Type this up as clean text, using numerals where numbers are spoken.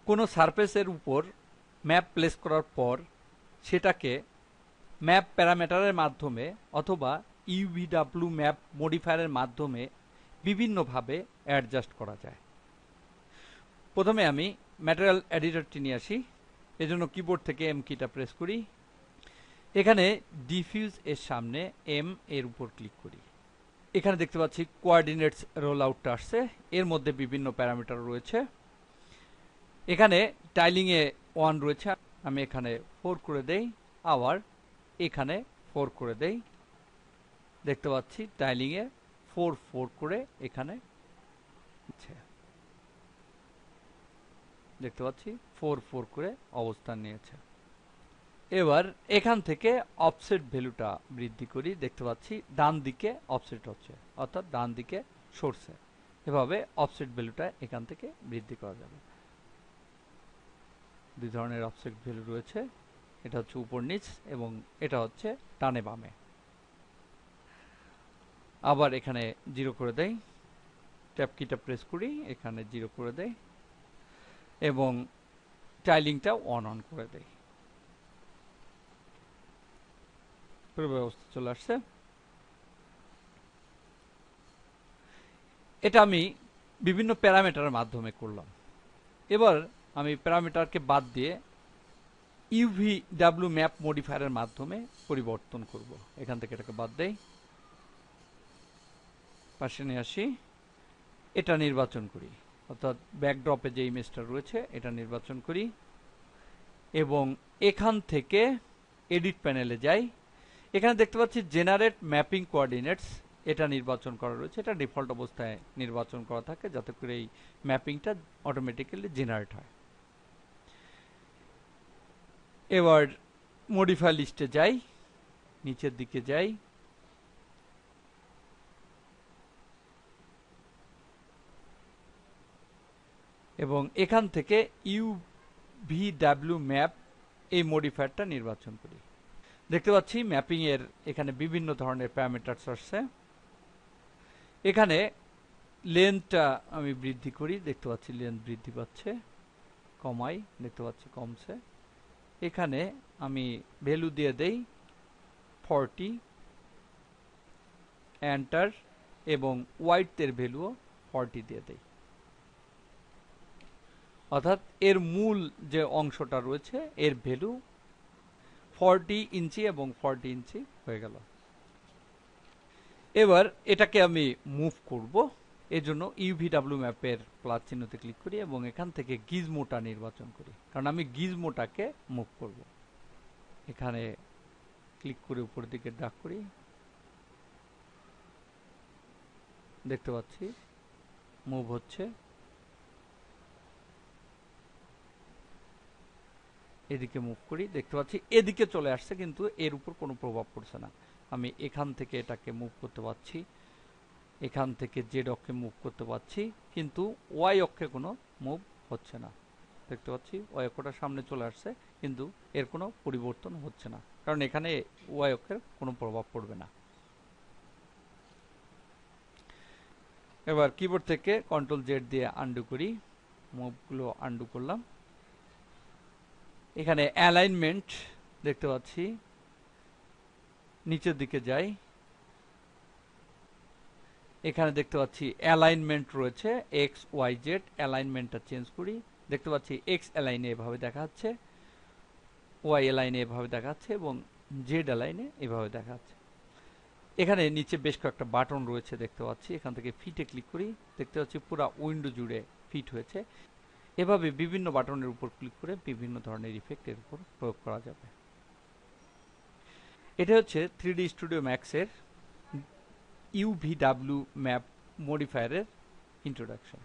কোনো সারফেসের উপর ম্যাপ প্লেস করার পর সেটাকে ম্যাপ প্যারামিটারের মাধ্যমে অথবা ইউভিডব্লিউ ম্যাপ মডিফায়ারের মাধ্যমে বিভিন্নভাবে অ্যাডজাস্ট করা যায়। প্রথমে আমি ম্যাটেরিয়াল এডিটরটি নিয়ে আসি, এজন্য কিবোর্ড থেকে এম কিটা প্রেস করি। এখানে ডিফিউজ এর সামনে এম এর উপর ক্লিক করি। এখানে দেখতে পাচ্ছি কোঅর্ডিনেটস রোল আউটটা আসছে, এর মধ্যে বিভিন্ন প্যারামিটার রয়েছে। এখানে টাইলিংয়ে 1 রয়েছে, আমি এখানে 4 করে দেই, আবার এখানে 4 করে দেই। দেখতে পাচ্ছি টাইলিংয়ে 4 4 করে এখানে দেখতে পাচ্ছি 4 4 করে অবস্থান নিয়েছে। এবার এখান থেকে অফসেট ভ্যালুটা বৃদ্ধি করি, দেখতে পাচ্ছি ডান দিকে অফসেট হচ্ছে, অর্থাৎ ডান দিকে সরছে। এভাবে অফসেট ভ্যালুটা এখান থেকে বৃদ্ধি করা যাবে। দুই ধরনের অফসেট ভ্যালু রয়েছে, এটা হচ্ছে উপর নিচ এবং এটা হচ্ছে ডানে বামে। আবার এখানে 0 করে দেই, ট্যাব কিটা প্রেস করি, এখানে 0 করে দেই এবং টাইলিংটা অন করে দেই। পুরো ব্যবস্থা চলে আসছে। এটা আমি বিভিন্ন প্যারামিটারের মাধ্যমে করলাম। এবার আমি প্যারামিটারকে বাদ দিয়ে ইউভিডব্লিউ ম্যাপ মডিফায়ারের মাধ্যমে পরিবর্তন করব। এখান থেকে এটাকে বাদ দেই, পাশে নিয়ে আসি, এটা নির্বাচন করি, অর্থাৎ ব্যাকড্রপে যে ইমেজটা রয়েছে এটা নির্বাচন করি এবং এখান থেকে এডিট প্যানেলে যাই। এখানে দেখতে পাচ্ছি জেনারেট ম্যাপিং কোঅর্ডিনেটস, এটা নির্বাচন করা রয়েছে। এটা ডিফল্ট অবস্থায় নির্বাচন করা থাকে যাতে করে এই ম্যাপিংটা অটোমেটিক্যালি জেনারেট হয়। এবার মডিফাই লিস্টে যাই, নিচের দিকে যাই, এবং এখান থেকে ইউভিডব্লিউ ম্যাপ এই মডিফায়ারটা নির্বাচন করি। দেখতে পাচ্ছি ম্যাপিং এর এখানে বিভিন্ন ধরনের প্যারামিটারস আসছে। এখানে লেন্থটা আমি বৃদ্ধি করি, দেখতে পাচ্ছি লেন্থ বৃদ্ধি পাচ্ছে, কমাই, দেখতে পাচ্ছি কমছে। এখানে আমি ভ্যালু দিয়ে দেই 40, এন্টার, এবং ওয়াইডথের ভ্যালুও 40 দিয়ে দেই, অর্থাৎ এর মূল যে অংশটা রয়েছে এর ভ্যালু 40 ইঞ্চি এবং 40 ইঞ্চি হয়ে গেল। এবার এটাকে আমি মুভ করব, এজন্য ইউভিডব্লিউ ম্যাপের প্লাস চিহ্নতে ক্লিক করি এবং এখান থেকে গিজমোটা নির্বাচন করি, কারণ আমি গিজমোটাকে মুভ করব। এখানে ক্লিক করে উপরের দিকে ড্র্যাগ করি, দেখতে পাচ্ছি মুভ হচ্ছে। এদিকে মুভ করি, দেখতে পাচ্ছি এদিকে চলে আসছে, কিন্তু এর উপর কোনো প্রভাব পড়ছে না। আমি এখান থেকে এটাকে মুভ করতে পারছি, এখান থেকে জেড অক্ষে মুভ করতে পারছি, কিন্তু ওয়াই অক্ষে কোনো মুভ হচ্ছে না। দেখতে পাচ্ছি ওয়াই অক্ষটা সামনে চলে আসছে, কিন্তু এর কোনো পরিবর্তন হচ্ছে না, কারণ এখানে ওয়াই অক্ষের কোনো প্রভাব পড়বে না। এবার কিবোর্ড থেকে কন্ট্রোল জেড দিয়ে আন্ডু করি, মুভগুলো আন্ডু করলাম। এখানে অ্যালাইনমেন্ট দেখতে পাচ্ছি, নিচের দিকে যাই, এখানে দেখতে পাচ্ছি অ্যালাইনমেন্ট রয়েছে এক্স ওয়াই জেড, অ্যালাইনমেন্টটা চেঞ্জ করি। দেখতে পাচ্ছি এক্স অ্যালাইনে এভাবে দেখাচ্ছে, ওয়াই অ্যালাইনে এভাবে দেখাচ্ছে এবং জেড অ্যালাইনে এভাবে দেখাচ্ছে। এখানে নিচে বেশ কয়েকটা বাটন রয়েছে দেখতে পাচ্ছি, এখান থেকে ফিটে ক্লিক করি, দেখতে পাচ্ছি পুরো উইন্ডো জুড়ে ফিট হয়েছে। এভাবে বিভিন্ন বাটনের উপর ক্লিক করে বিভিন্ন ধরনের ইফেক্ট এর উপর প্রয়োগ করা যাবে। এটা হচ্ছে 3D স্টুডিও ম্যাক্সের ইউভিডব্লিউ ম্যাপ মডিফায়ারের ইন্ট্রোডাকশন।